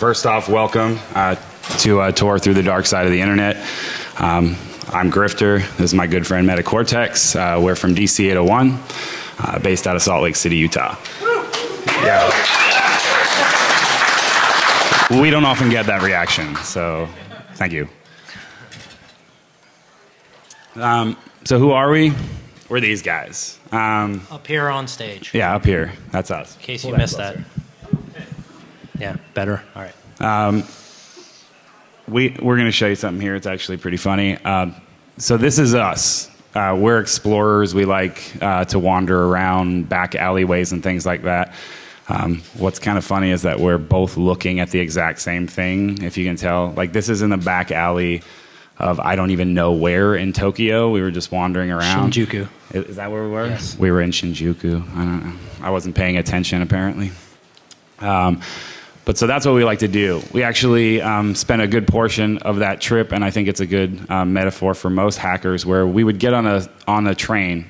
First off, welcome to a tour through the dark side of the internet. I'm Grifter. This is my good friend Metacortex. We're from DC 801, based out of Salt Lake City, Utah. Yeah. We don't often get that reaction, so thank you. So who are we? We're these guys. Up here on stage. Yeah, up here. That's us. In case you missed that. Yeah, better. All right. We're going to show you something here. It's actually pretty funny. So this is us. We're explorers. We like to wander around back alleyways and things like that. What's kind of funny is that we're both looking at the exact same thing, if you can tell. Like, this is in the back alley of I don't even know where in Tokyo. We were just wandering around. Shinjuku. Is that where we were? Yes. We were in Shinjuku. I don't know. I wasn't paying attention, apparently. But so that's what we like to do. We actually spent a good portion of that trip, and I think it's a good metaphor for most hackers, where we would get on a train,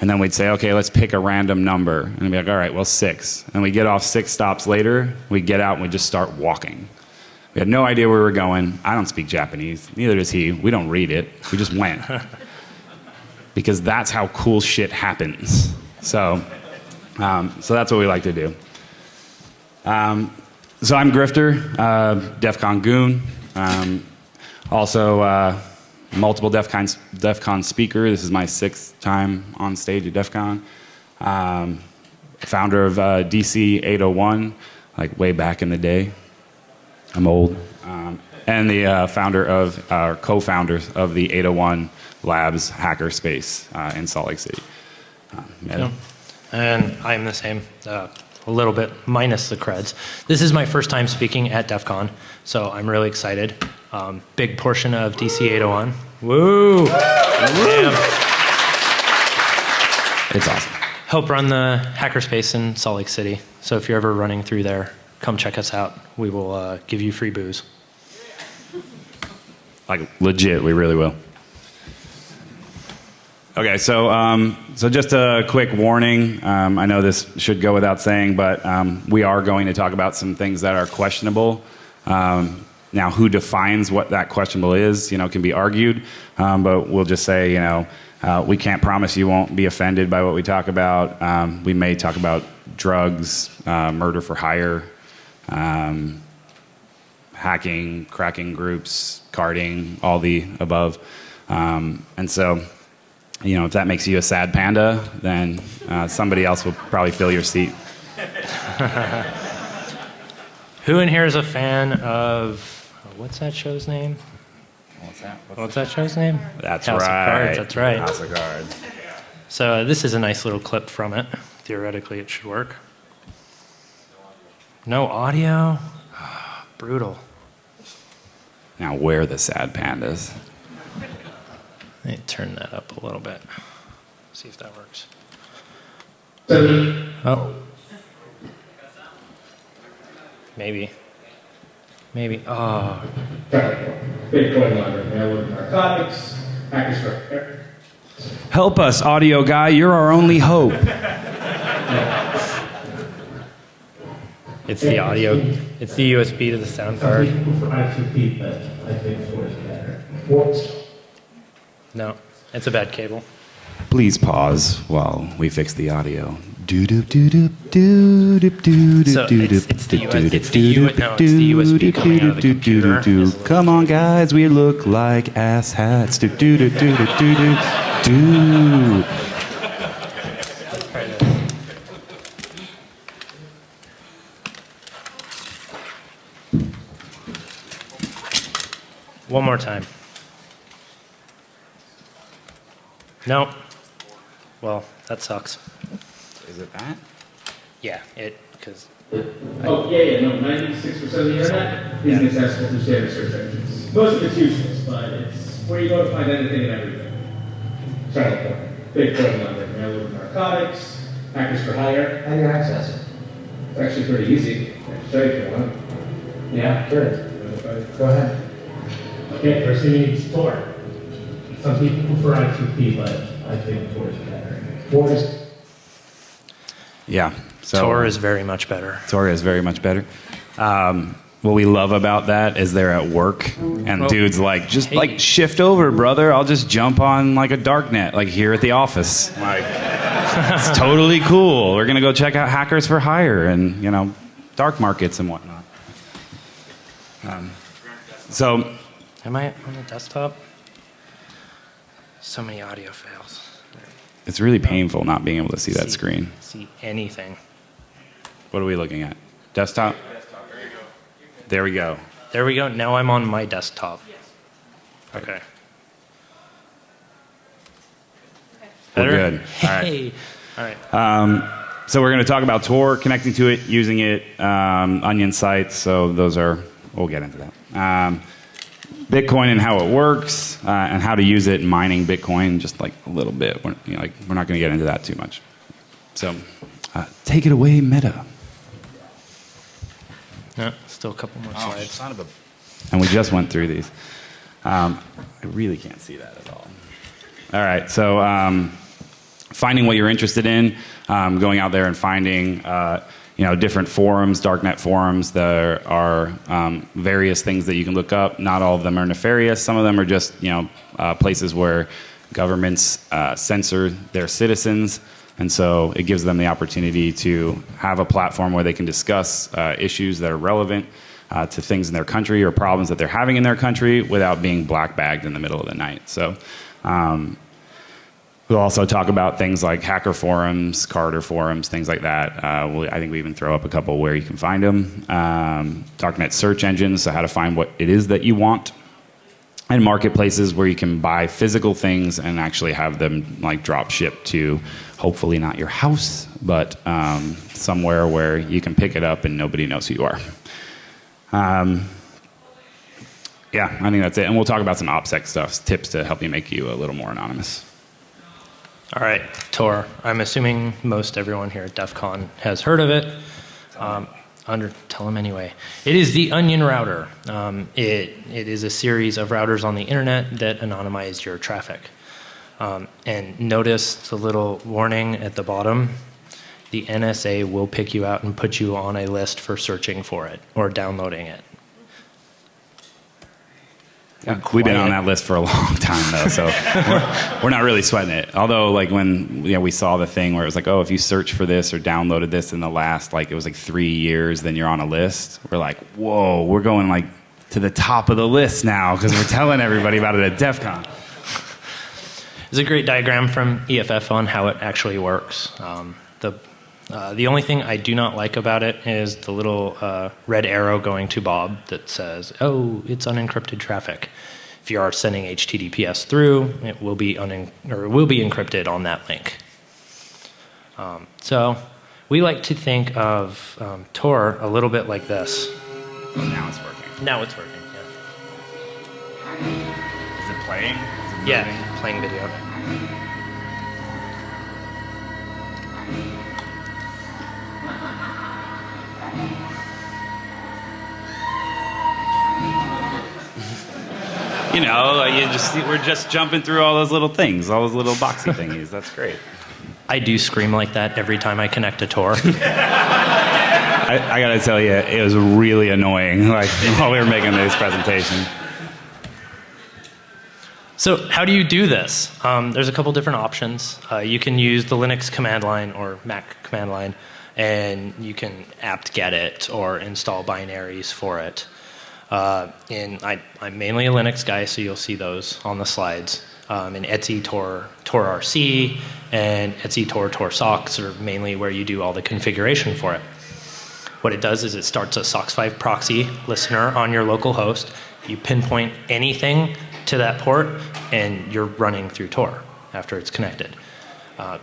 and then we'd say, okay, let's pick a random number. And we'd be like, all right, well, 6. And we get off 6 stops later, we get out and we just start walking. We had no idea where we were going. I don't speak Japanese. Neither does he. We don't read it. We just went. Because that's how cool shit happens. So that's what we like to do. So I'm Grifter, DEF CON goon. Also multiple DEF CON speaker. This is my 6th time on stage at DEF CON. Founder of DC 801, like way back in the day. I'm old. And the founder of, or co-founders of the 801 Labs hackerspace in Salt Lake City. Yeah. And I'm the same, a little bit minus the creds. This is my first time speaking at DEF CON, so I'm really excited. Big portion of DC 801. Woo! Damn. It's awesome. Help run the hackerspace in Salt Lake City. So if you're ever running through there, come check us out. We will give you free booze. Like, legit, we really will. Okay, so just a quick warning. I know this should go without saying, but we are going to talk about some things that are questionable. Now, who defines what that questionable is, can be argued, but we'll just say, we can't promise you won't be offended by what we talk about. We may talk about drugs, murder for hire, hacking, cracking groups, carding, all the above. And so, if that makes you a sad panda, then somebody else will probably fill your seat. Who in here is a fan of, what's that show's name? What's that show's name? That's House right. of Cards, that's right. House of Cards. So this is a nice little clip from it. Theoretically, it should work. No audio? Brutal. Now, where the sad pandas? Let me turn that up a little bit. See if that works. Oh. Maybe. Oh. Bitcoin laundering, narcotics, hackers for. Help us, audio guy. You're our only hope. It's the audio. It's the USB to the sound card. Some people for I2P, but I think Tor is better. No, it's a bad cable. Please pause while we fix the audio. So it's the USB coming out of the computer. Come on, guys, we look like ass hats. One more time. No. Well, that sucks. Is it that? Yeah, because... No, 96% of the internet is accessible through standard search engines. Most of it's useless, but it's where you go to find anything and everything. Child porn, Bitcoin laundering, narcotics, hackers for hire. How do you access it? It's actually pretty easy. I can show you if you want. Yeah, sure. Go ahead. Okay, first thing you need is Tor. Some people prefer I2P, but I think Tor is better. Tor is... Yeah. So Tor is very much better. Tor is very much better. what we love about that is they're at work, and dude's like, just Hey. like shift over, brother. I'll just jump on like a darknet, like here at the office. Like, it's totally cool. We're gonna go check out hackers for hire and dark markets and whatnot. So, Am I on the desktop? So many audio fails. it's really painful not being able to see that screen. See anything. What are we looking at? Desktop? There we go. There we go. Now I'm on my desktop. Okay. We're Better? good. All right. Hey. All right. So we're going to talk about Tor, connecting to it, using it, onion sites. So those are, we'll get into that. Bitcoin and how it works, and how to use it, mining Bitcoin, just like a little bit. We're not going to get into that too much. So take it away, Meta. Yeah, still a couple more slides. Son of a... And we just went through these. I really can't see that at all. All right, so finding what you're interested in, going out there and finding different forums, Darknet forums. There are various things that you can look up. Not all of them are nefarious. Some of them are just places where governments censor their citizens. And so it gives them the opportunity to have a platform where they can discuss issues that are relevant to things in their country or problems that they're having in their country without being black bagged in the middle of the night. So we'll also talk about things like hacker forums, Carter forums, things like that. I think we even throw up a couple where you can find them. Darknet search engines, so how to find what it is that you want. And marketplaces where you can buy physical things and actually have them like drop shipped to hopefully not your house, but somewhere where you can pick it up and nobody knows who you are. Yeah, I think that's it. And we'll talk about some OPSEC stuff, tips to help you make you a little more anonymous. All right, Tor. I'm assuming most everyone here at DEF CON has heard of it. Tell them anyway. It is the Onion router. It is a series of routers on the internet that anonymize your traffic. And notice the little warning at the bottom. The NSA will pick you out and put you on a list for searching for it or downloading it. Yeah, we've been on that list for a long time, though, so we're not really sweating it. Although, like when we saw the thing where it was like, oh, if you search for this or downloaded this in the last, it was 3 years, then you're on a list. We're like, whoa, we're going to the top of the list now because we're telling everybody about it at DEF CON. There's a great diagram from EFF on how it actually works. The only thing I do not like about it is the little red arrow going to Bob that says, oh, it's unencrypted traffic. If you are sending HTTPS through, it will be encrypted on that link. So we like to think of Tor a little bit like this. Oh, now it's working. Now it's working, yeah. Is it playing? Is it Yeah, playing video. We're just jumping through all those little things, all those little boxy thingies. That's great. I do scream like that every time I connect to Tor. I gotta tell you, it was really annoying, while we were making this presentation. So how do you do this? There's a couple different options. You can use the Linux command line or Mac command line, and you can apt-get it or install binaries for it. I'm mainly a Linux guy, so you'll see those on the slides. In Etsy TorRC and Etsy TorSox are mainly where you do all the configuration for it. What it does is it starts a SOX5 proxy listener on your local host. You pinpoint anything to that port, and you're running through Tor after it's connected.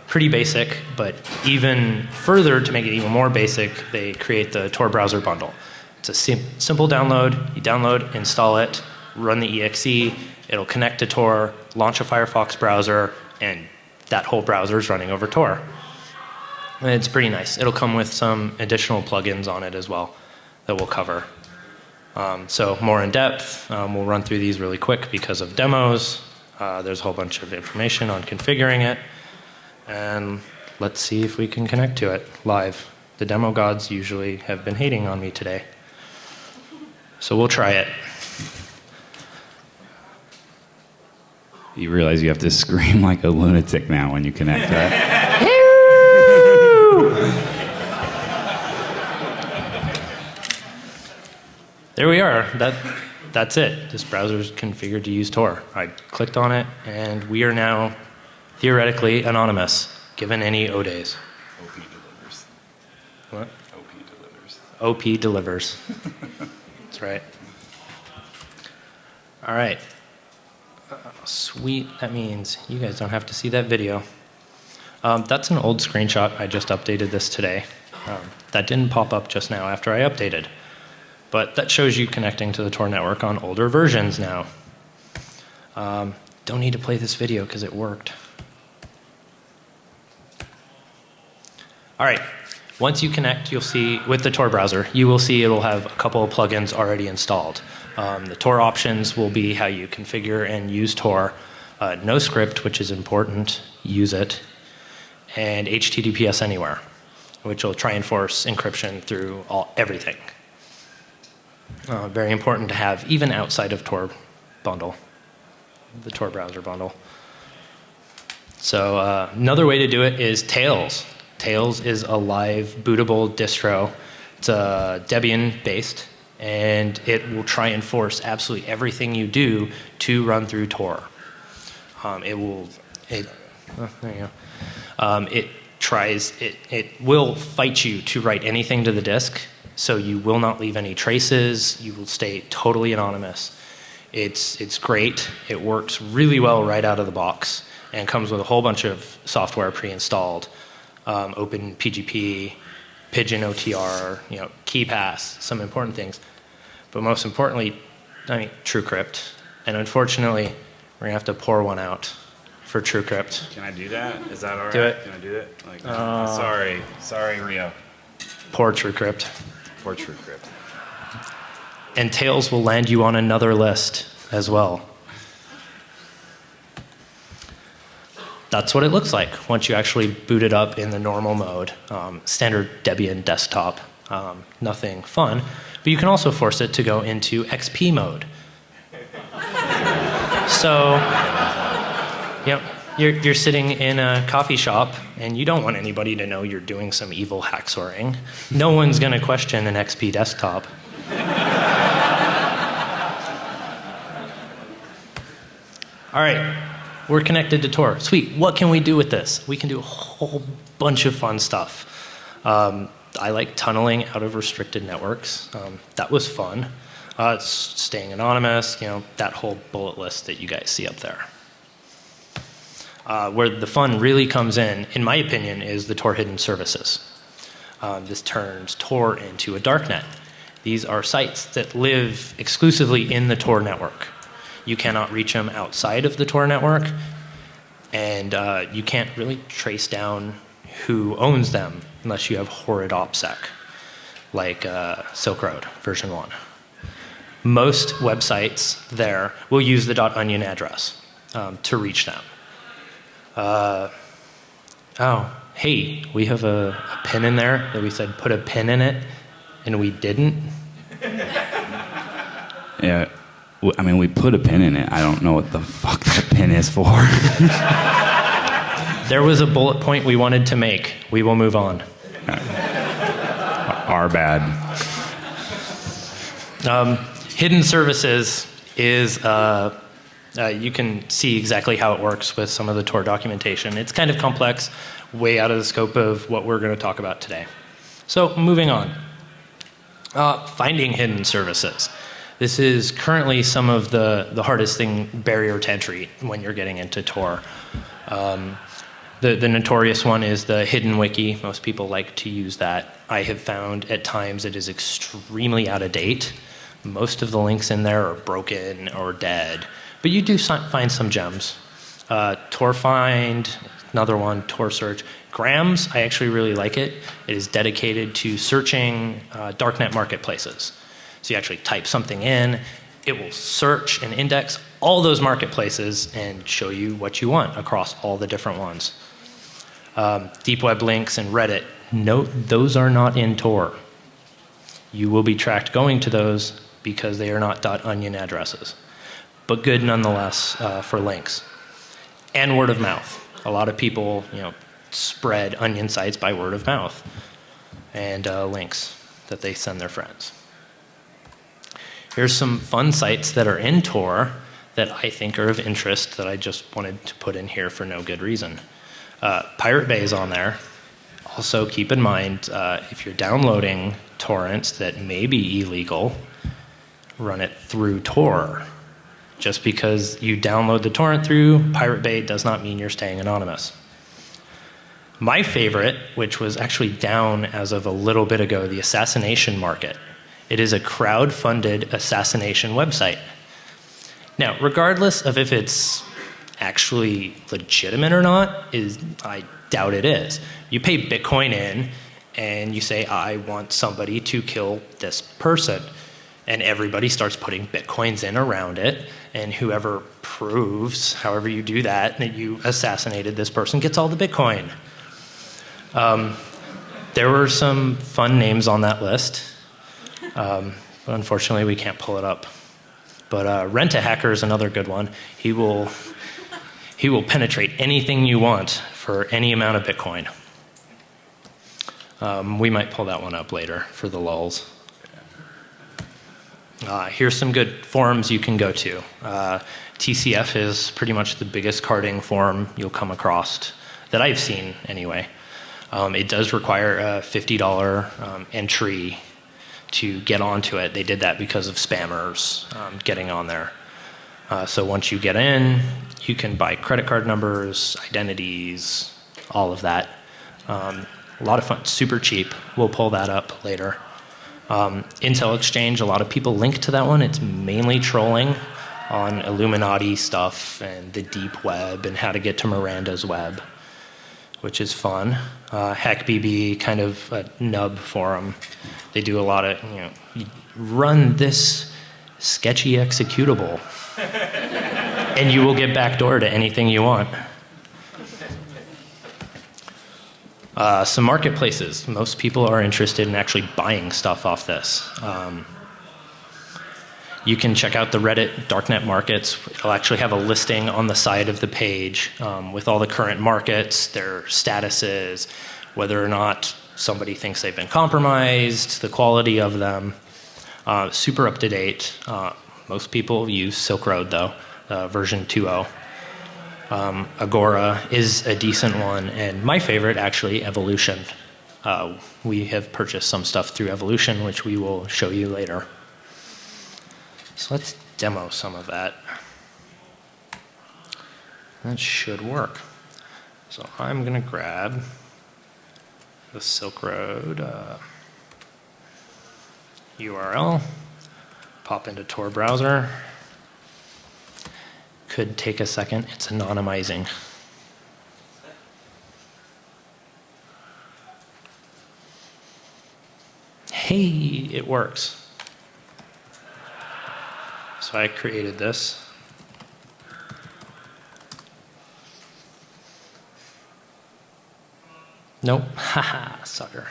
Pretty basic, but even further to make it even more basic, they create the Tor browser bundle. It's a simple download. You download, install it, run the exe. It'll connect to Tor, launch a Firefox browser, and that whole browser is running over Tor. And it's pretty nice. It'll come with some additional plugins on it as well that we'll cover. So more in depth, we'll run through these really quick because of demos. There's a whole bunch of information on configuring it. And let's see if we can connect to it live. The demo gods usually have been hating on me today. So we'll try it. You realize you have to scream like a lunatic now when you connect, right? There we are. That's it. This browser is configured to use Tor. I clicked on it, and we are now theoretically anonymous, given any O days. OP delivers. What? OP delivers. OP delivers. That's right. All right. Sweet. That means you guys don't have to see that video. That's an old screenshot. I just updated this today. That didn't pop up just now after I updated. But that shows you connecting to the Tor network on older versions now. Don't need to play this video because it worked. All right. Once you connect, you'll see, with the Tor browser, you will see it'll have a couple of plugins already installed. The Tor options will be how you configure and use Tor. No script, which is important, use it. And HTTPS Anywhere, which will try and force encryption through everything. Very important to have, even outside of Tor bundle, the Tor browser bundle. So another way to do it is Tails. Tails is a live bootable distro. It's Debian based, and it will try and force absolutely everything you do to run through Tor. It will fight you to write anything to the disk, so you will not leave any traces. You will stay totally anonymous. It's great. It works really well right out of the box, and comes with a whole bunch of software pre-installed. OpenPGP, Pigeon OTR, KeyPass, some important things. But most importantly, TrueCrypt. And unfortunately, we're gonna have to pour one out for TrueCrypt. Can I do that? Is that all right? Do it. Can I do it? Sorry, Rio. Pour TrueCrypt. Poor TrueCrypt. And Tails will land you on another list as well. That's what it looks like once you actually boot it up in the normal mode. Standard Debian desktop. Nothing fun. But you can also force it to go into XP mode. So, you're sitting in a coffee shop and you don't want anybody to know you're doing some evil hacksawing. No one's going to question an XP desktop. All right. We're connected to Tor. Sweet. What can we do with this? We can do a whole bunch of fun stuff. I like tunneling out of restricted networks. That was fun. Staying anonymous, that whole bullet list that you guys see up there. Where the fun really comes in my opinion, is the Tor hidden services. This turns Tor into a darknet. These are sites that live exclusively in the Tor network. You cannot reach them outside of the Tor network, and you can't really trace down who owns them unless you have horrid OPSEC, like Silk Road version 1. Most websites there will use the .onion address to reach them. Hey, we have a pin in there that we said put a pin in it, and we didn't. Yeah. We put a pin in it. I don't know what the fuck that pin is for. There was a bullet point we wanted to make. We will move on. Our bad. Hidden services is, you can see exactly how it works with some of the Tor documentation. It's kind of complex, way out of the scope of what we're going to talk about today. So moving on. Finding hidden services. This is currently some of the hardest barrier to entry when you're getting into Tor. The notorious one is the hidden wiki. Most people like to use that. I have found at times it is extremely out of date. Most of the links in there are broken or dead. But you do find some gems. TorFind, another one, TorSearch. Grams, I actually really like it. It is dedicated to searching Darknet marketplaces. So you actually type something in, it will search and index all those marketplaces and show you what you want across all the different ones. Deep web links and Reddit, note those are not in Tor. You will be tracked going to those, because they are not .onion addresses, but good nonetheless for links. And word of mouth. A lot of people, spread onion sites by word of mouth and links that they send their friends. Here's some fun sites that are in Tor that I think are of interest that I just wanted to put in here for no good reason. Pirate Bay is on there. Also keep in mind, if you're downloading torrents that may be illegal, run it through Tor. Just because you download the torrent through Pirate Bay does not mean you're staying anonymous. My favorite, which was actually down as of a little bit ago, the Assassination Market. It is a crowd-funded assassination website. Now, regardless of if it's actually legitimate or not, I doubt it is. You pay Bitcoin in, and you say, I want somebody to kill this person. And everybody starts putting Bitcoins in around it, and whoever proves, however you do that you assassinated this person gets all the Bitcoin. There were some fun names on that list. But unfortunately, we can't pull it up. But Rent-A-Hacker is another good one. He will penetrate anything you want for any amount of Bitcoin. We might pull that one up later for the lulz. Here's some good forums you can go to. TCF is pretty much the biggest carding forum you'll come across, that I've seen anyway. It does require a $50 entry to get onto it. They did that because of spammers getting on there. So once you get in, you can buy credit card numbers, identities, all of that. A lot of fun, super cheap. We'll pull that up later. Intel Exchange, a lot of people link to that one. It's mainly trolling on Illuminati stuff and the deep web and how to get to Miranda's web, which is fun. HackBB, kind of a nub forum. They do a lot of, you run this sketchy executable and you will get backdoor to anything you want. Some marketplaces. Most people are interested in actually buying stuff off this. You can check out the Reddit Darknet Markets. It'll actually have a listing on the side of the page with all the current markets, their statuses, whether or not somebody thinks they've been compromised, the quality of them. Super up to date. Most people use Silk Road though, version 2.0. Agora is a decent one, and my favorite actually, Evolution. We have purchased some stuff through Evolution, which we will show you later. So let's demo some of that. That should work. So I'm going to grab the Silk Road URL, pop into Tor browser. Could take a second. It's anonymizing. Hey, it works. So I created this. Nope. Haha, sucker.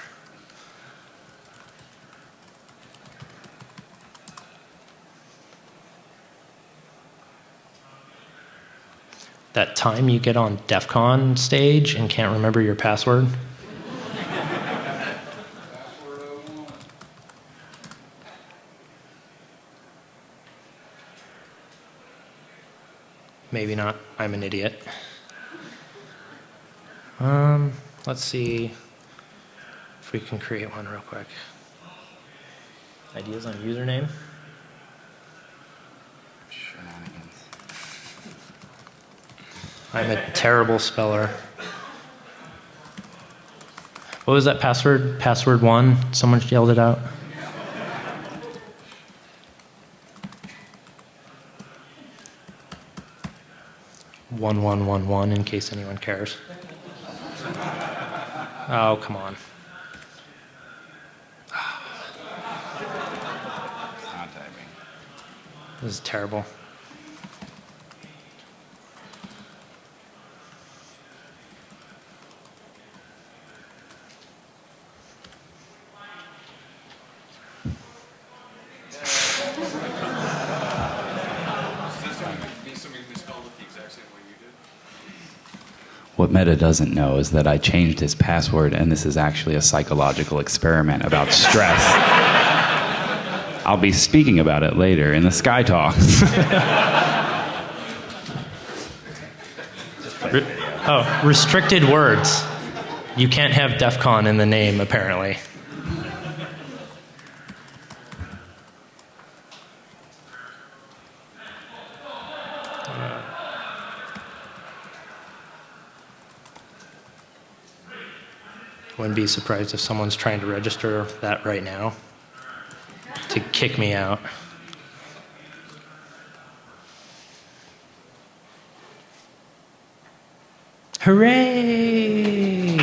That time you get on DEF CON stage and can't remember your password? Maybe not. I'm an idiot. Let's see if we can create one real quick. Ideas on username? I'm a terrible speller. What was that password? Password 1? Someone yelled it out. "1111" in case anyone cares. Oh, come on. This is terrible. What Meta doesn't know is that I changed his password, and this is actually a psychological experiment about stress. I'll be speaking about it later in the Sky Talks. Restricted words. You can't have DEF CON in the name, apparently. Wouldn't be surprised if someone's trying to register that right now to kick me out. Hooray!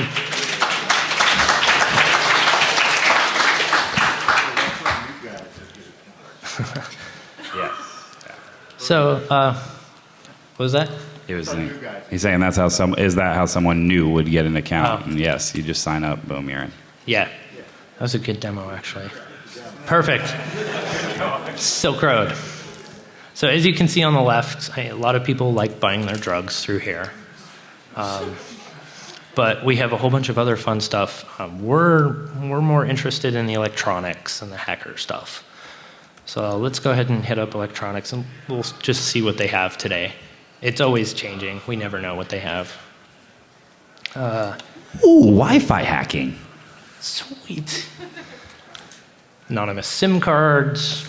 So, what was that? He's saying that's how is that how someone new would get an account? And yes, you just sign up, boom, you're in. Yeah, that was a good demo, actually. Perfect. Silk Road. So as you can see on the left, a lot of people like buying their drugs through here. But we have a whole bunch of other fun stuff. We're more interested in the electronics and the hacker stuff. So let's go ahead and hit up electronics, and we'll just see what they have today. It's always changing. We never know what they have. Ooh, Wi-Fi hacking. Sweet. Anonymous SIM cards.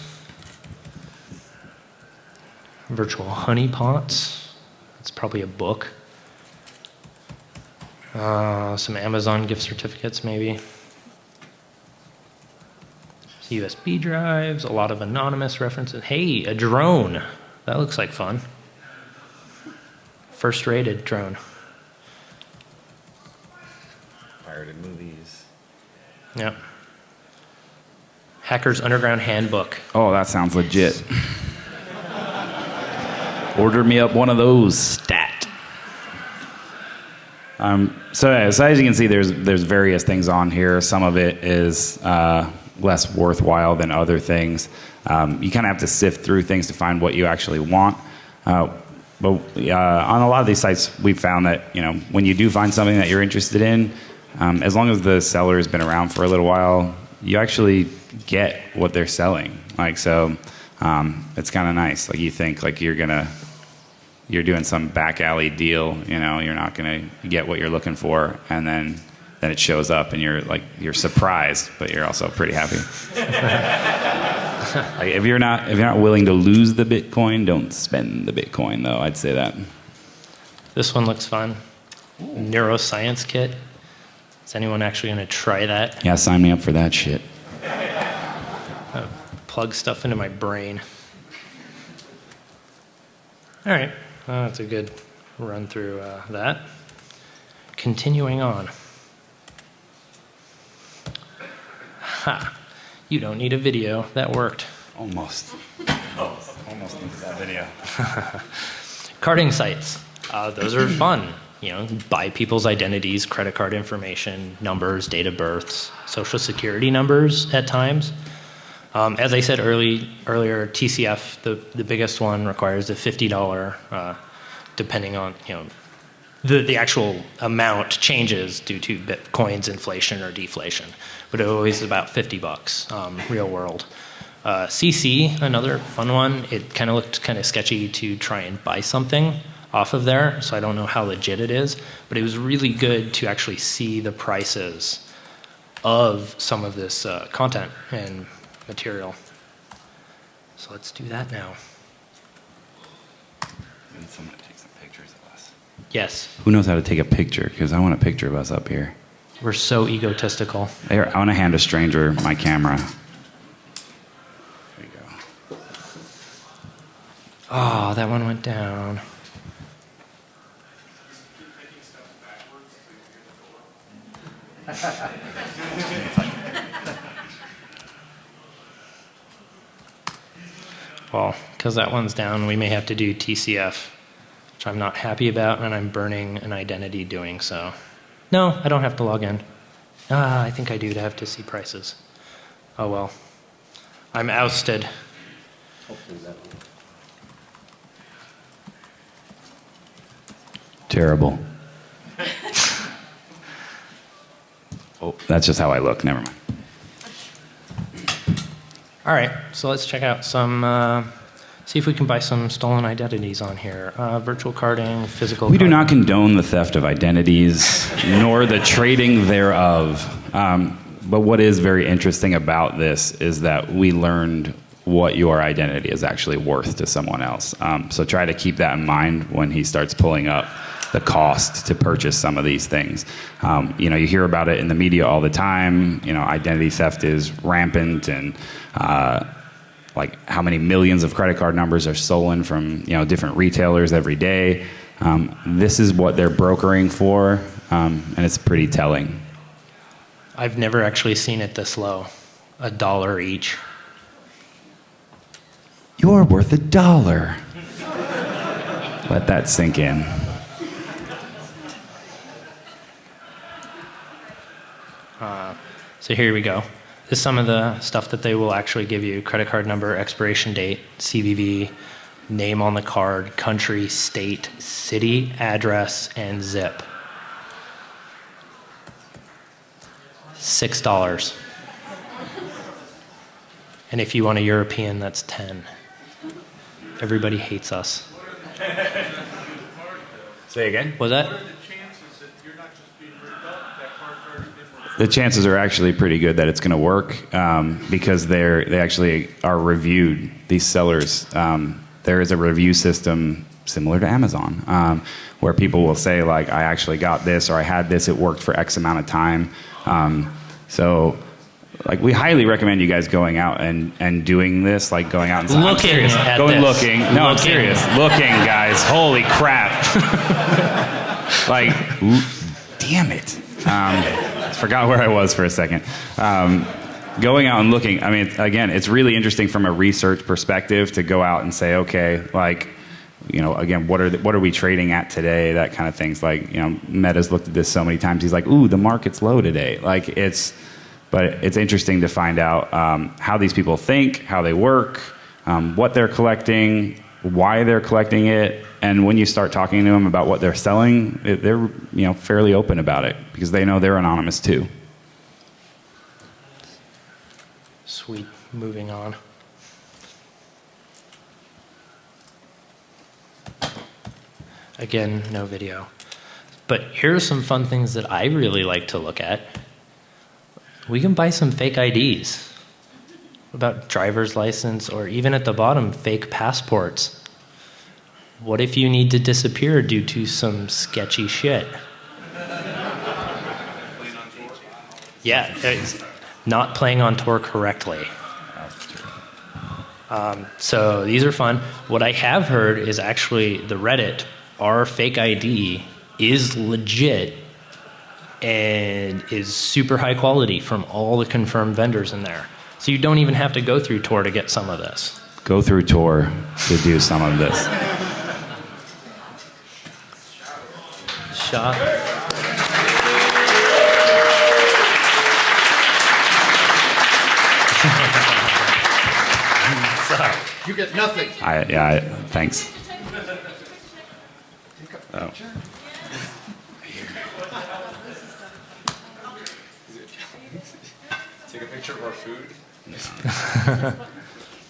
Virtual honeypots. That's probably a book. Some Amazon gift certificates, maybe. USB drives, a lot of anonymous references. Hey, a drone. That looks like fun. First-rated drone. Pirated movies. Yep. Hacker's Underground Handbook. Oh, that sounds legit. Order me up one of those, stat. So as you can see, there's various things on here. Some of it is less worthwhile than other things. You kind of have to sift through things to find what you actually want. But on a lot of these sites, we've found that when you do find something that you're interested in, as long as the seller has been around for a little while, you actually get what they're selling. It's kind of nice. Like you think like you're doing some back alley deal. You're not gonna get what you're looking for, and then it shows up, and you're surprised, but you're also pretty happy. Like if you're not willing to lose the Bitcoin, don't spend the Bitcoin, though. I'd say that. This one looks fun. Neuroscience kit. Is anyone actually going to try that? Yeah, sign me up for that shit. Plug stuff into my brain. All right, that's a good run through that. Continuing on. Ha. You don't need a video. That worked. Almost needed that video. Carding sites. Those are fun. Buy people's identities, credit card information, numbers, date of births, social security numbers at times. As I said earlier, TCF, the biggest one, requires a $50, depending on, the actual amount changes due to Bitcoin's inflation or deflation, but it always is about $50, real world. CC, another fun one. It kind of looked kind of sketchy to try and buy something off of there, so I don't know how legit it is, but it was really good to actually see the prices of some of this content and material. So let's do that now. We need someone to take some pictures of us. Yes. Who knows how to take a picture? Because I want a picture of us up here. We're so egotistical. Here, I want to hand a stranger my camera. There you go. Oh, that one went down. Well, because that one's down, we may have to do TCF, which I'm not happy about, and I'm burning an identity doing so. No, I don't have to log in. I think I do to have to see prices. Oh well. I'm ousted. Terrible. that's just how I look. Never mind. All right, so let's check out some, see if we can buy some stolen identities on here. Virtual carding, physical We do carding. not condone the theft of identities, nor the trading thereof. But what is very interesting about this is that we learned what your identity is actually worth to someone else. So try to keep that in mind when he starts pulling up the cost to purchase some of these things. You know, you hear about it in the media all the time. You know, identity theft is rampant, and like how many millions of credit card numbers are stolen from, you know, different retailers every day. This is what they're brokering for, and it's pretty telling. I've never actually seen it this low. $1 each. You're worth $1. Let that sink in. So here we go. This is some of the stuff that they will actually give you. Credit card number, expiration date, CVV, name on the card, country, state, city, address, and zip. $6. And if you want a European, that's 10. Everybody hates us. Say again? Was that? The chances are actually pretty good that it's going to work because they actually are reviewed. These sellers, there is a review system similar to Amazon where people will say, like, I actually got this, or I had this, it worked for X amount of time. So, like, we highly recommend you guys going out and doing this, like going out and looking at going this. looking. No, I'm serious. Looking, guys. Holy crap! Like, damn it. Forgot where I was for a second. Going out and looking, I mean, again, it's really interesting from a research perspective to go out and say, okay, like, you know, again, what are we trading at today? That kind of things. Like, you know, Meta's looked at this so many times. He's like, ooh, the market's low today. Like, but it's interesting to find out how these people think, how they work, what they're collecting, why they're collecting it. And when you start talking to them about what they're selling, they're, you know, fairly open about it because they know they're anonymous too. Sweet. Moving on. Again, no video. But here are some fun things that I really like to look at. We can buy some fake IDs. What about driver's license, or even at the bottom, fake passports? What if you need to disappear due to some sketchy shit? Yeah, it's not playing on Tor correctly. So these are fun. What I have heard is actually the Reddit, our fake ID is legit and is super high quality from all the confirmed vendors in there. So you don't even have to go through Tor to get some of this. Go through Tor to do some of this. Shot. You get nothing. Thanks. Oh. Take a picture of our food.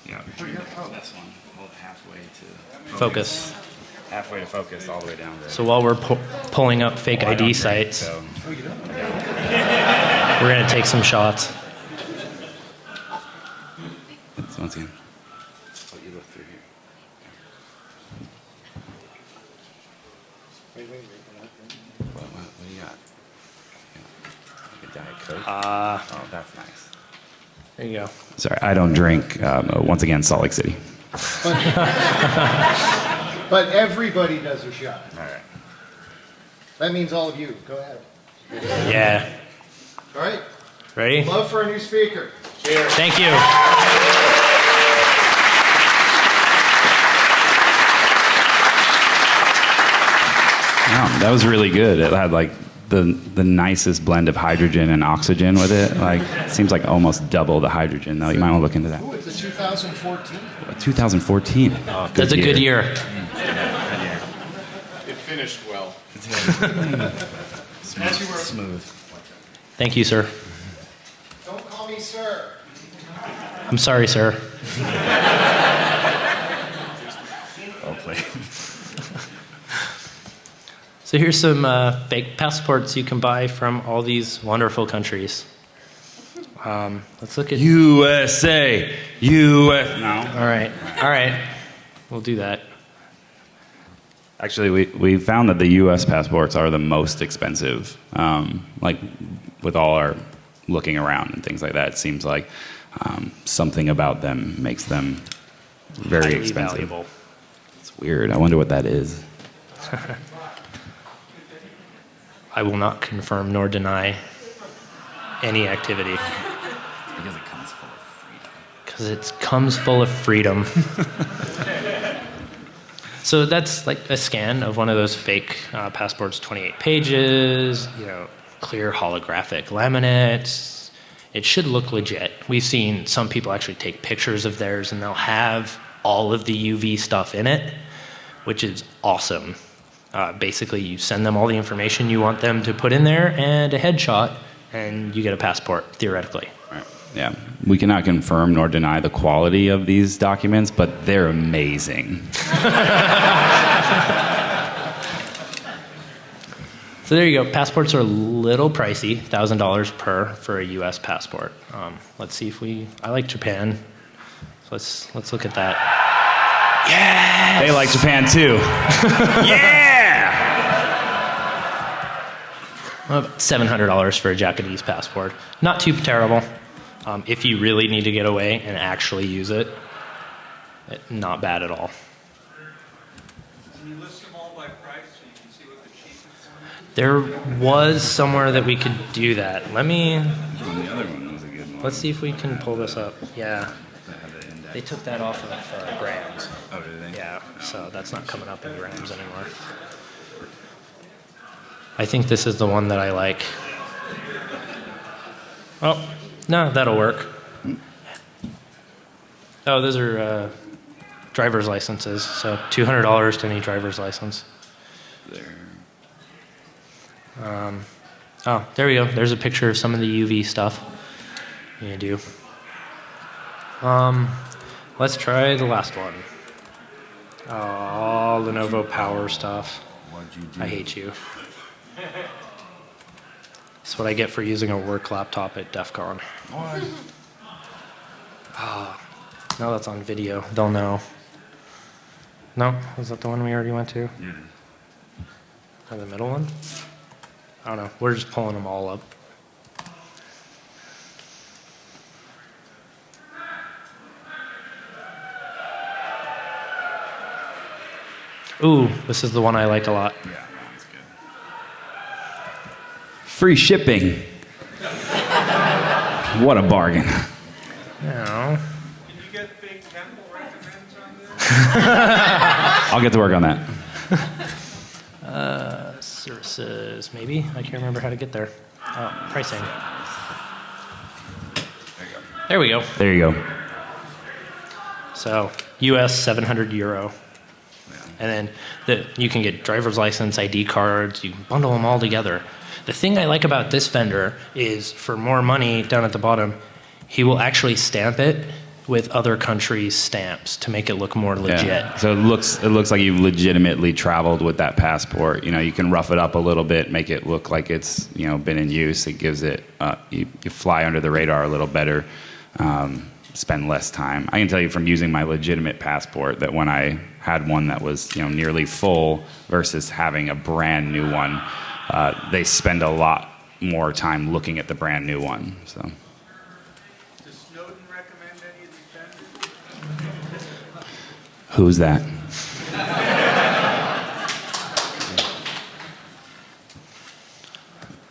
Yeah. This one. Hold halfway to Focus. halfway to focus, all the way down there. So while we're pulling up fake ID sites, So, we're going to take some shots. so once again, let you look through here. What do you got? Yeah. A Diet Coke. Oh, that's nice. There you go. Sorry, I don't drink. Once again, Salt Lake City. But everybody does a shot. All right. That means all of you. Go ahead. Yeah. All right. Ready? Love for a new speaker. Cheers. Thank you. Wow, that was really good. It had like the nicest blend of hydrogen and oxygen with it. Like, it seems like almost double the hydrogen, though. You might want to look into that. Ooh, it's a 2014. 2014. That's a good year. It finished well. Smooth. Thank you, sir. sir. I'm sorry, sir. Well played. So here's some fake passports you can buy from all these wonderful countries. Let's look at... USA. US. No. All right. We'll do that. Actually, we found that the U.S. passports are the most expensive. Like with all our looking around and things like that, it seems like something about them makes them very Highly expensive. valuable. It's weird. I wonder what that is. I will not confirm nor deny any activity. Because it comes full of freedom. Because it comes full of freedom. So that's like a scan of one of those fake passports, 28 pages, clear holographic laminates. It should look legit. We've seen some people actually take pictures of theirs and they'll have all of the UV stuff in it, which is awesome. Basically, you send them all the information you want them to put in there and a headshot, and you get a passport, theoretically. Right. Yeah. We cannot confirm nor deny the quality of these documents, but they're amazing. So there you go. Passports are a little pricey, $1,000 per for a U.S. passport. Let's see if I like Japan. So let's look at that. Yeah. They like Japan too. Yeah. About $700 for a Japanese passport. Not too terrible. If you really need to get away and actually use it, not bad at all. Can you list them all by price so you can see what the cheapest one is? There was somewhere that we could do that. The other one was a good one. Let's see if we can pull this up. Yeah. They took that off of grams. Oh, did they? Yeah, so that's not coming up in grams anymore. I think this is the one that I like. Oh, no, that'll work. Oh, those are driver's licenses, so $200 to any driver's license. There. Oh, there we go. There's a picture of some of the UV stuff you do. Let's try the last one. Oh, Lenovo Power stuff. What'd you do? I hate you. That's what I get for using a work laptop at DEF CON. What? Now that's on video. They'll know. No? Was that the one we already went to? Yeah. Or the middle one? I don't know. We're just pulling them all up. Ooh, this is the one I like a lot. Yeah, that's good. Free shipping. What a bargain. No. Can you get fake temple recommends on this? I'll get to work on that. Services, maybe? I can't remember how to get there. Oh, pricing. There we go. There you go. So, US 700 euro. And then you can get driver's license, ID cards, you bundle them all together. The thing I like about this vendor is for more money down at the bottom, he will actually stamp it with other countries' stamps to make it look more legit. Yeah. So it looks like you've legitimately traveled with that passport. You can rough it up a little bit, make it look like it's been in use. It gives it you fly under the radar a little better, spend less time. I can tell you from using my legitimate passport that when I had one that was nearly full versus having a brand new one, they spend a lot more time looking at the brand new one. So. Does Snowden recommend any of these vendors? Who's that?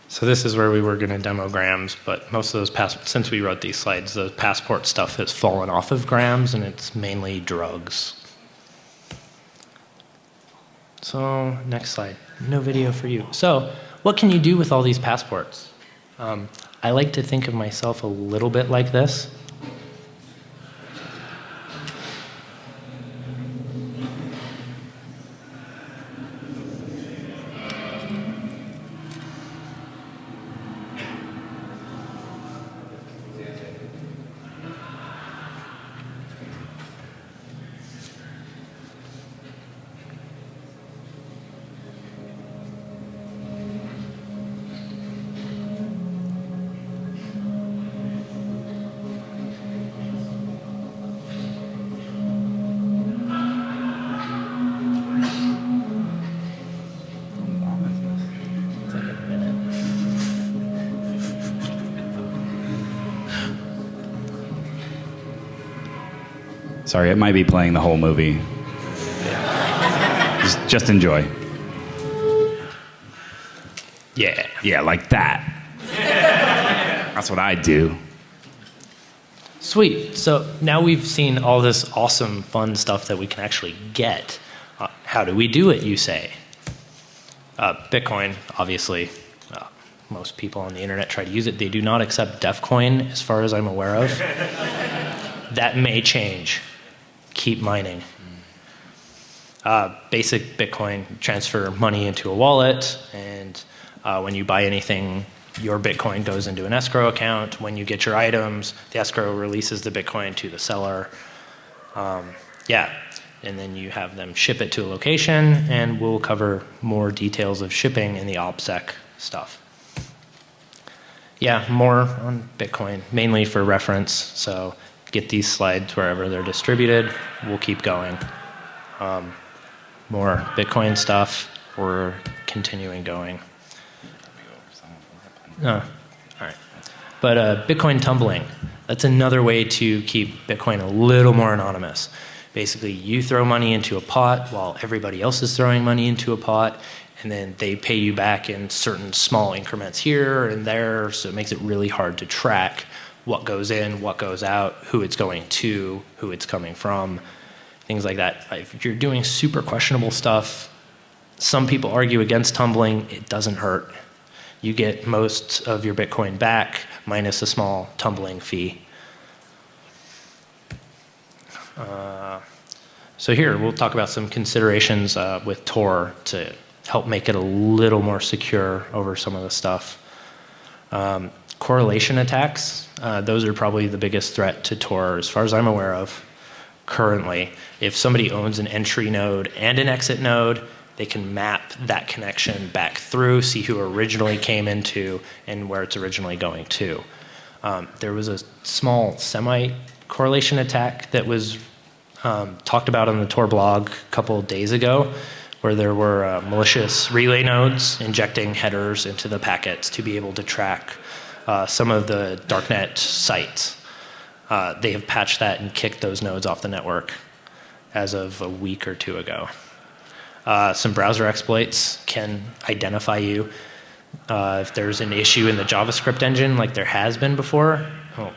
So this is where we were going to demo grams, but most of those since we wrote these slides, the passport stuff has fallen off of grams, and it's mainly drugs. So next slide. No video for you. So what can you do with all these passports? I like to think of myself a little bit like this. Sorry, it might be playing the whole movie. Just enjoy. Yeah. Yeah, like that. That's what I do. Sweet. So now we've seen all this awesome, fun stuff that we can actually get. How do we do it, you say? Bitcoin, obviously. Most people on the internet try to use it. They do not accept DEFCOin, as far as I'm aware of. That may change. Keep mining. Basic Bitcoin, transfer money into a wallet, and when you buy anything, your Bitcoin goes into an escrow account. When you get your items, the escrow releases the Bitcoin to the seller. Yeah, and then you have them ship it to a location, and we'll cover more details of shipping in the OPSEC stuff. Yeah, more on Bitcoin, mainly for reference, so get these slides wherever they're distributed. We'll keep going. More Bitcoin stuff, we're continuing going. All right. But Bitcoin tumbling, that's another way to keep Bitcoin a little more anonymous. Basically, you throw money into a pot while everybody else is throwing money into a pot, and then they pay you back in certain small increments here and there, so it makes it really hard to track what goes in, what goes out, who it's going to, who it's coming from, things like that. If you're doing super questionable stuff, some people argue against tumbling. It doesn't hurt. You get most of your Bitcoin back minus a small tumbling fee. So here, we'll talk about some considerations with Tor to help make it a little more secure over some of the stuff. Correlation attacks, those are probably the biggest threat to Tor as far as I'm aware of currently. If somebody owns an entry node and an exit node, they can map that connection back through, see who originally came into and where it's originally going to. There was a small semi-correlation attack that was talked about on the Tor blog a couple of days ago, where there were malicious relay nodes injecting headers into the packets to be able to track some of the Darknet sites. They have patched that and kicked those nodes off the network as of a week or two ago. Some browser exploits can identify you if there's an issue in the JavaScript engine like there has been before.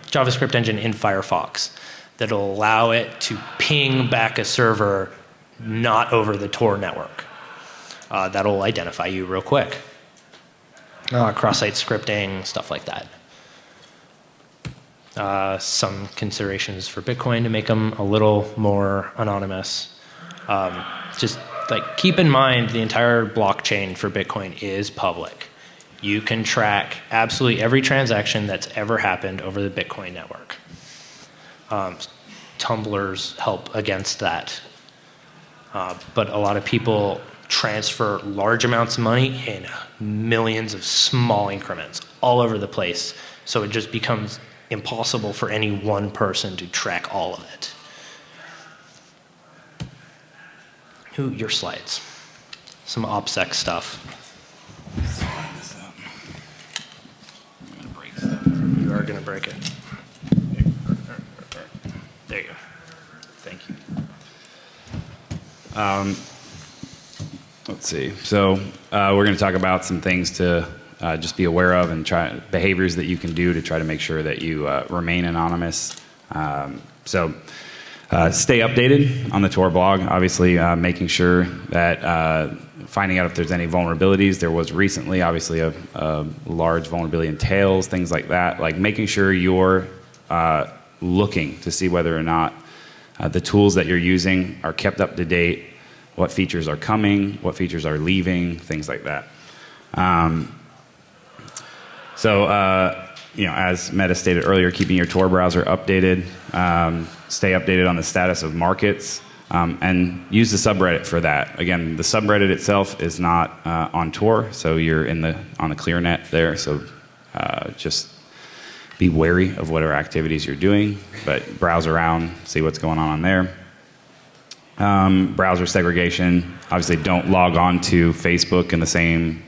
JavaScript engine in Firefox that'll allow it to ping back a server not over the Tor network. That'll identify you real quick. Cross-site scripting, stuff like that. Some considerations for Bitcoin to make them a little more anonymous. Just like keep in mind the entire blockchain for Bitcoin is public. You can track absolutely every transaction that's ever happened over the Bitcoin network. Tumblers help against that. But a lot of people transfer large amounts of money in millions of small increments all over the place. So it just becomes impossible for any one person to track all of it. Your slides. Some OPSEC stuff. You are going to break it. There you go. Thank you. Let's see. So we're going to talk about some things to just be aware of and behaviors that you can do to try to make sure that you remain anonymous. Stay updated on the Tor blog. Obviously, making sure that finding out if there's any vulnerabilities. There was recently, obviously, a large vulnerability in Tails, things like that. Like making sure you're looking to see whether or not the tools that you're using are kept up to date, what features are coming, what features are leaving, things like that. As Meta stated earlier, keeping your Tor browser updated, stay updated on the status of markets, and use the subreddit for that. Again, the subreddit itself is not on Tor, so you're on the ClearNet there, so just be wary of whatever activities you're doing, but browse around, see what's going on there. Browser segregation, obviously don't log on to Facebook in the same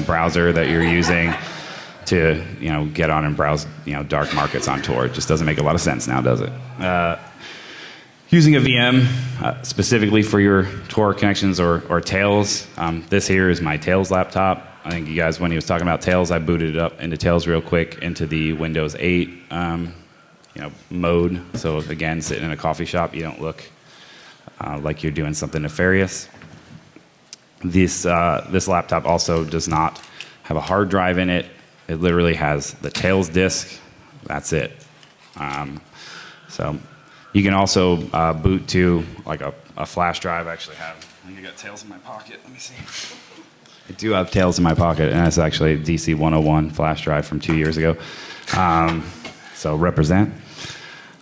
browser that you're using to get on and browse dark markets on Tor. It just doesn't make a lot of sense now, does it? Using a VM specifically for your Tor connections or Tails. This here is my Tails laptop. I think you guys, when he was talking about Tails, I booted it up into Tails real quick into the Windows 8 mode. So again, sitting in a coffee shop, you don't look like you're doing something nefarious. This laptop also does not have a hard drive in it. It literally has the Tails disk. That's it. So you can also boot to like a flash drive. I actually have. I think I got Tails in my pocket. Let me see. I do have Tails in my pocket, and it's actually a DC 101 flash drive from 2 years ago. So represent.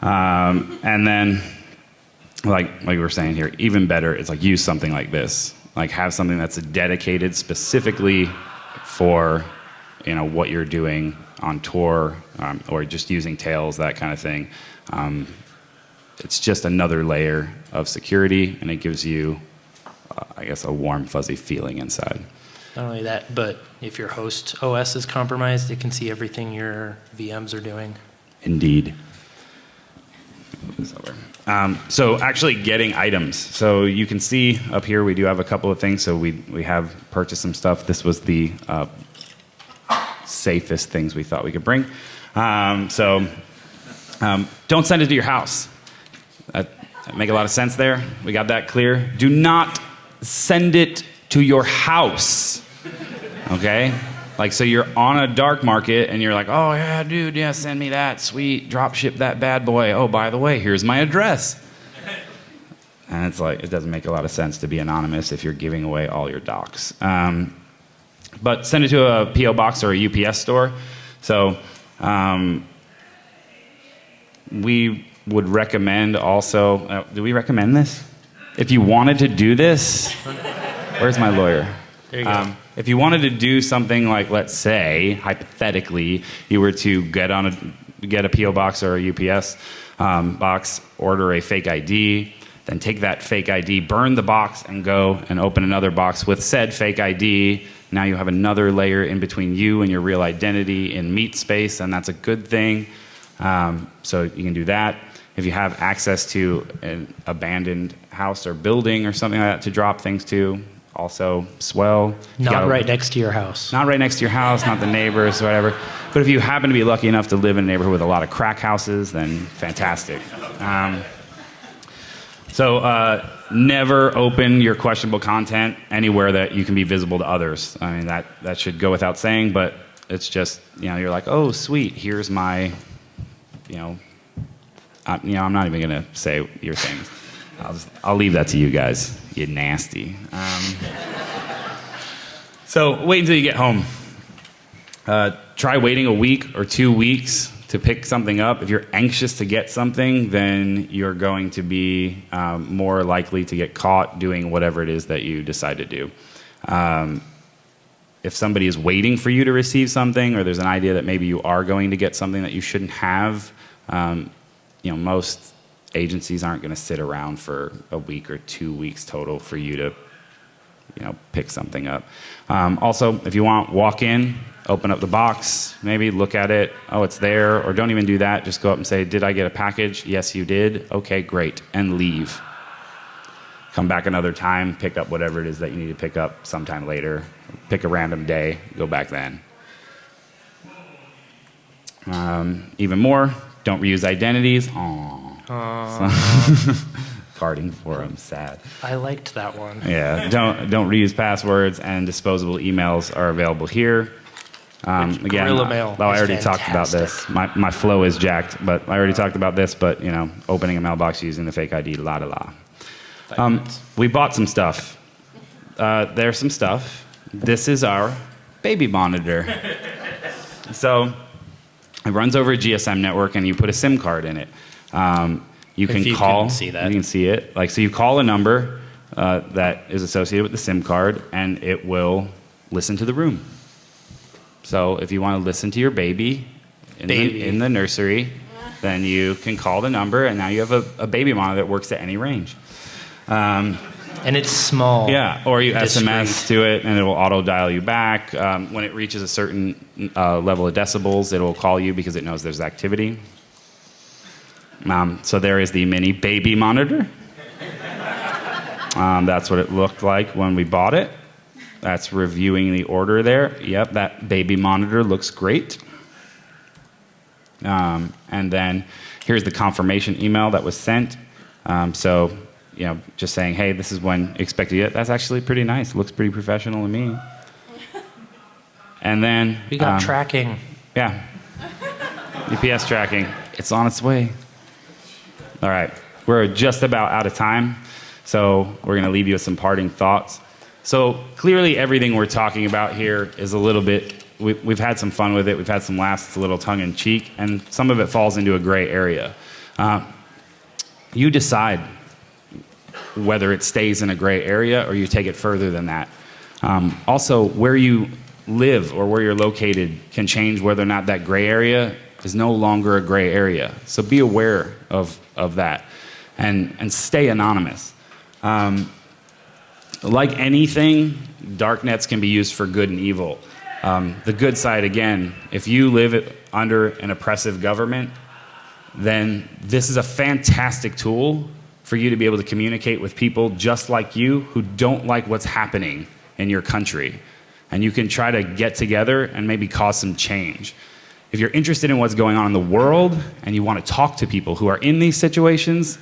And then, like we were saying here, even better, it's like use something like this. Like have something that's dedicated specifically for what you're doing on Tor or just using Tails, that kind of thing. It's just another layer of security, and it gives you, I guess, a warm, fuzzy feeling inside. Not only that, but if your host OS is compromised, it can see everything your VMs are doing. Indeed. Move this over. So actually getting items. So you can see up here we do have a couple of things. So we have purchased some stuff. This was the safest things we thought we could bring. Don't send it to your house. That make a lot of sense there. We got that clear. Do not send it to your house. Okay? Like, so you're on a dark market and you're like, oh yeah, dude, yeah, send me that, sweet, drop ship that bad boy. Oh, by the way, here's my address. And it's like, it doesn't make a lot of sense to be anonymous if you're giving away all your docs. But send it to a PO box or a UPS store. So we would recommend also, do we recommend this? If you wanted to do this, where's my lawyer? There you go. If you wanted to do something like, let's say, hypothetically, you were to get a PO box or a UPS box, order a fake ID, then take that fake ID, burn the box, and go and open another box with said fake ID. Now you have another layer in between you and your real identity in meat space, and that's a good thing. So you can do that. If you have access to an abandoned house or building or something like that to drop things to, also swell. Not right next to your house. Not right next to your house, not the neighbors or whatever. But if you happen to be lucky enough to live in a neighborhood with a lot of crack houses, then fantastic. Never open your questionable content anywhere that you can be visible to others. I mean, that should go without saying, but it's just, you're like, oh, sweet, here's my, I'm not even going to say your things. I'll leave that to you guys, you nasty. So wait until you get home. Try waiting a week or 2 weeks to pick something up. If you're anxious to get something, then you're going to be more likely to get caught doing whatever it is that you decide to do. If somebody is waiting for you to receive something, or there's an idea that maybe you are going to get something that you shouldn't have, most agencies aren't going to sit around for a week or 2 weeks total for you to, pick something up. Also, if you want, walk in, open up the box, maybe look at it. Oh, it's there. Or don't even do that. Just go up and say, did I get a package? Yes, you did. Okay, great. And leave. Come back another time, pick up whatever it is that you need to pick up sometime later. Pick a random day, go back then. Even more, don't reuse identities. Carding forum, sad. I liked that one. Yeah, don't reuse passwords, and disposable emails are available here. Again, Gorilla Mail I already is talked about this. My flow is jacked, but I already talked about this. But opening a mailbox using the fake ID, la da la. We bought some stuff. There's some stuff. This is our baby monitor. So it runs over a GSM network, and you put a SIM card in it. You can call. Can see that. You can see it. So you call a number that is associated with the SIM card, and it will listen to the room. So if you want to listen to your baby in the nursery, then you can call the number, and now you have a baby monitor that works at any range. And it's small. Yeah, or you discreet. SMS to it, and it will auto-dial you back. When it reaches a certain level of decibels, it will call you because it knows there's activity. So there is the mini baby monitor. That's what it looked like when we bought it. That's reviewing the order there. Yep, that baby monitor looks great. And then here's the confirmation email that was sent. So, just saying, hey, this is when you expect to get it. That's actually pretty nice. Looks pretty professional to me. And then We got tracking. Yeah. UPS tracking. It's on its way. All right. We're just about out of time. So we're going to leave you with some parting thoughts. So clearly everything we're talking about here is a little bit, we've had some fun with it. We've had some laughs. It's a little tongue-in-cheek. And some of it falls into a gray area. You decide whether it stays in a gray area or you take it further than that. Also, where you live or where you're located can change whether or not that gray area is no longer a gray area. So be aware of that and stay anonymous. Like anything, darknets can be used for good and evil. The good side, again, if you live under an oppressive government, then this is a fantastic tool for you to be able to communicate with people just like you who don't like what's happening in your country. And you can try to get together and maybe cause some change. If you're interested in what's going on in the world and you want to talk to people who are in these situations,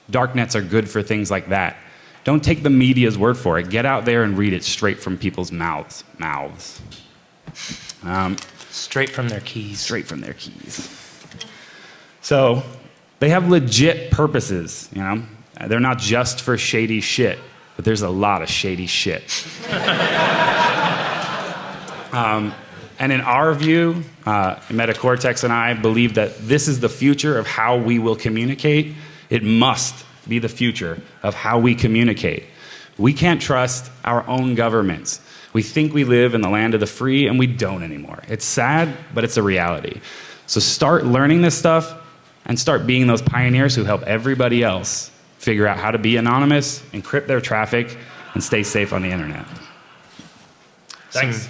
darknets are good for things like that. Don't take the media's word for it. Get out there and read it straight from people's mouths. Straight from their keys. Straight from their keys. So they have legit purposes, They're not just for shady shit, but there's a lot of shady shit. And in our view, Metacortex and I believe that this is the future of how we will communicate. It must be the future of how we communicate. We can't trust our own governments. We think we live in the land of the free, and we don't anymore. It's sad, but it's a reality. So start learning this stuff and start being those pioneers who help everybody else figure out how to be anonymous, encrypt their traffic, and stay safe on the internet. Thanks.